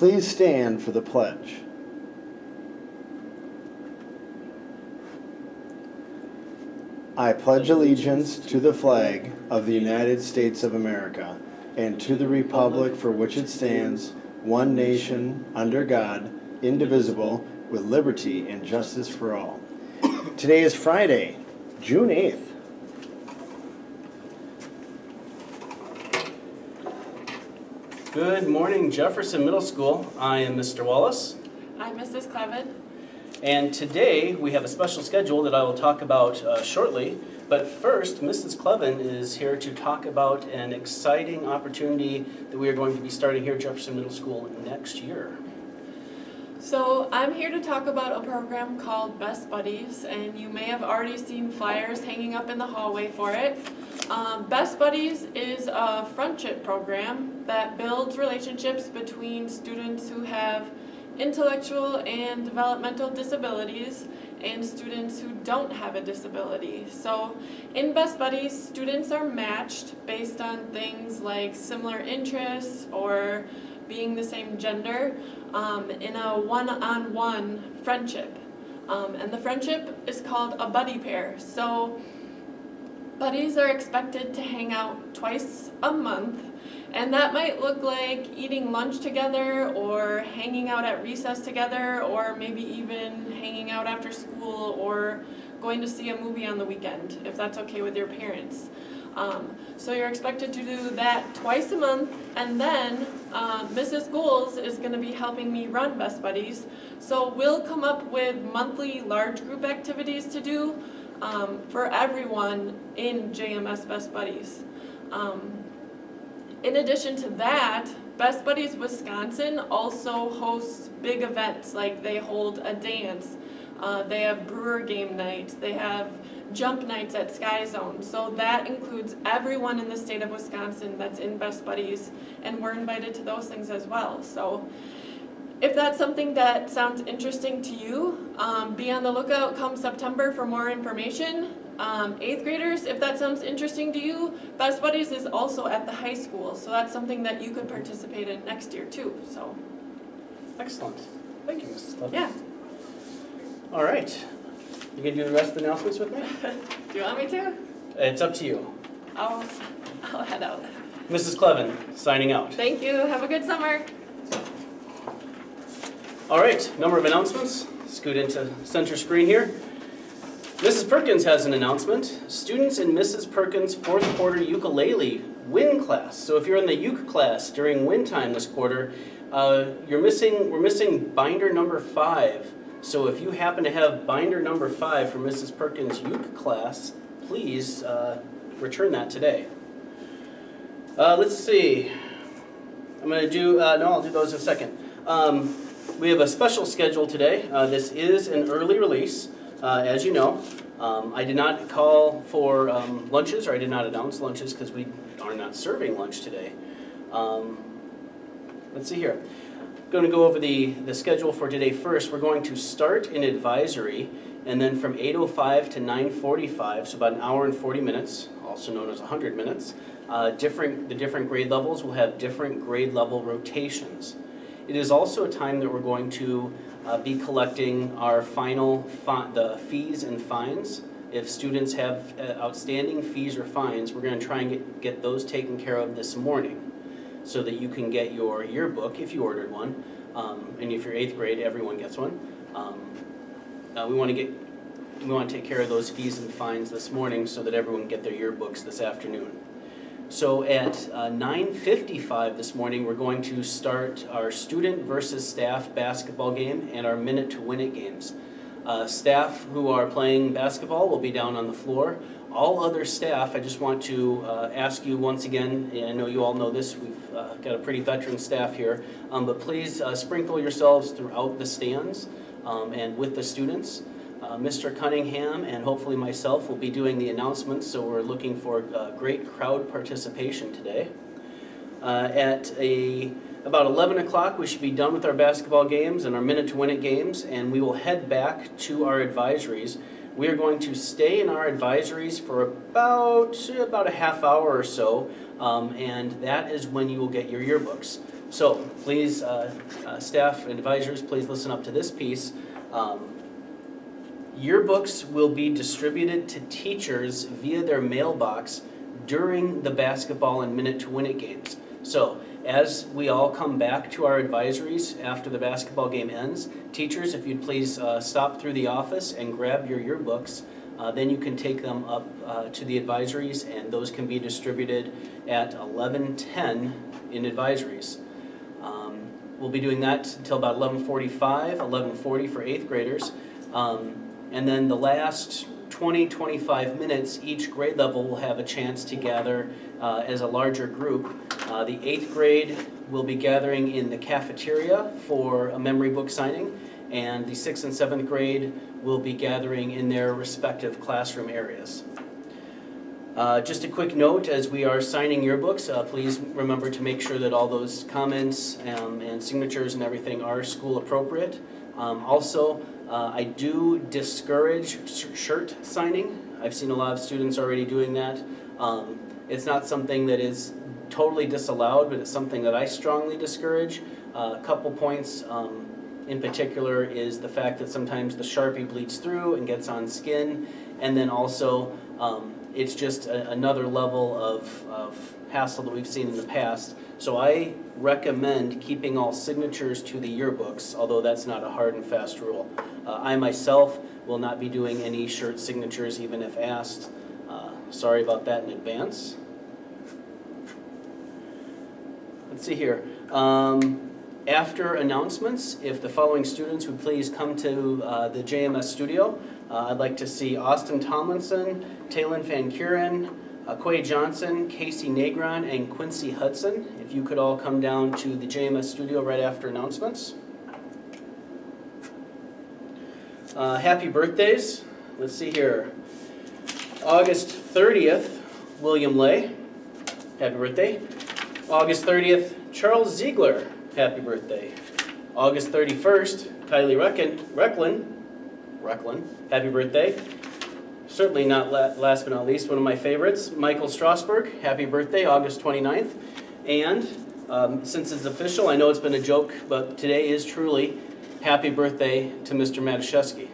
Please stand for the pledge. I pledge allegiance to the flag of the United States of America and to the republic for which it stands, one nation, under God, indivisible, with liberty and justice for all. Today is Friday, June 8th. Good morning, Jefferson Middle School. I am Mr. Wallace. I'm Mrs. Clevin. And today we have a special schedule that I will talk about shortly. But first, Mrs. Clevin is here to talk about an exciting opportunity that we are going to be starting here at Jefferson Middle School next year. So I'm here to talk about a program called Best Buddies, and you may have already seen flyers hanging up in the hallway for it. Best Buddies is a friendship program that builds relationships between students who have intellectual and developmental disabilities and students who don't have a disability. So in Best Buddies, students are matched based on things like similar interests or being the same gender in a one-on-one friendship. And the friendship is called a buddy pair. So buddies are expected to hang out twice a month, and that might look like eating lunch together or hanging out at recess together, or maybe even hanging out after school or going to see a movie on the weekend, if that's okay with your parents. So you're expected to do that twice a month, and then Mrs. Goals is going to be helping me run Best Buddies. So we'll come up with monthly large group activities to do for everyone in JMS Best Buddies. In addition to that, Best Buddies Wisconsin also hosts big events, like they hold a dance, they have brewer game nights, they have jump nights at Sky Zone. So that includes everyone in the state of Wisconsin that's in Best Buddies, and we're invited to those things as well. So if that's something that sounds interesting to you, be on the lookout come September for more information. 8th graders, if that sounds interesting to you, Best Buddies is also at the high school, so that's something that you could participate in next year too. So, Excellent. Thank you, Mrs. Clevin. yeah. All right. You gonna do the rest of the announcements with me? Do you want me to? It's up to you. I'll head out. Mrs. Clevin, signing out. Thank you. Have a good summer. All right, number of announcements. Scoot into center screen here. Mrs. Perkins has an announcement. Students in Mrs. Perkins' fourth quarter ukulele WIN class. So if you're in the uke class during WIN time this quarter, we're missing binder number 5. So if you happen to have binder number 5 for Mrs. Perkins' uke class, please return that today. Let's see. I'm going to do, no, I'll do those in a second. We have a special schedule today. This is an early release, as you know. I did not call for lunches, or I did not announce lunches because we are not serving lunch today. Let's see here. I'm going to go over the schedule for today first. We're going to start in advisory, and then from 8:05 to 9:45, so about an hour and 40 minutes, also known as 100 minutes, the different grade levels will have different grade level rotations. It is also a time that we're going to be collecting our final the fees and fines. If students have outstanding fees or fines, we're going to try and get those taken care of this morning, so that you can get your yearbook if you ordered one, and if you're 8th grade, everyone gets one. We want to take care of those fees and fines this morning so that everyone can get their yearbooks this afternoon. So at 9:55 this morning, we're going to start our student versus staff basketball game and our minute to win it games. Staff who are playing basketball will be down on the floor. All other staff, I just want to ask you once again, and I know you all know this, we've got a pretty veteran staff here, but please sprinkle yourselves throughout the stands and with the students. Mr. Cunningham and hopefully myself will be doing the announcements, so we're looking for great crowd participation today. At about 11 o'clock, we should be done with our basketball games and our minute to win it games, and we will head back to our advisories. We are going to stay in our advisories for about a half hour or so, and that is when you will get your yearbooks. So please, staff and advisors, please listen up to this piece. Yearbooks will be distributed to teachers via their mailbox during the basketball and Minute to Win It games. So as we all come back to our advisories after the basketball game ends, teachers, if you'd please stop through the office and grab your yearbooks, then you can take them up to the advisories, and those can be distributed at 11:10 in advisories. We'll be doing that until about 11:45, 11:40 for 8th graders. And then the last 20-25 minutes, each grade level will have a chance to gather as a larger group. The 8th grade will be gathering in the cafeteria for a memory book signing, and the 6th and 7th grade will be gathering in their respective classroom areas. Just a quick note, as we are signing yearbooks, please remember to make sure that all those comments and signatures and everything are school appropriate. Also, I do discourage shirt signing. I've seen a lot of students already doing that. It's not something that is totally disallowed, but it's something that I strongly discourage. A couple points in particular is the fact that sometimes the Sharpie bleeds through and gets on skin, and then also it's just another level of hassle that we've seen in the past. So I recommend keeping all signatures to the yearbooks, although that's not a hard and fast rule. I myself will not be doing any shirt signatures even if asked. Sorry about that in advance. Let's see here. After announcements, if the following students would please come to the JMS studio, I'd like to see Austin Tomlinson, Taylon Van Kuren, Quay Johnson, Casey Negron, and Quincy Hudson. If you could all come down to the JMS studio right after announcements. Happy birthdays. Let's see here. August 30th, William Lay. Happy birthday. August 30th, Charles Ziegler. Happy birthday. August 31st, Kylie Recklin. Happy birthday. Certainly not last but not least, one of my favorites, Michael Strasberg. Happy birthday, August 29th. And since it's official, I know it's been a joke, but today is truly happy birthday to Mr. Matuszewski.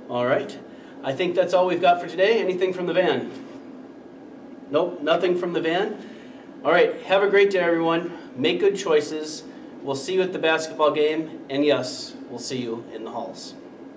All right. I think that's all we've got for today. Anything from the van? Nope, nothing from the van. All right, have a great day, everyone. Make good choices. We'll see you at the basketball game, and yes, we'll see you in the halls.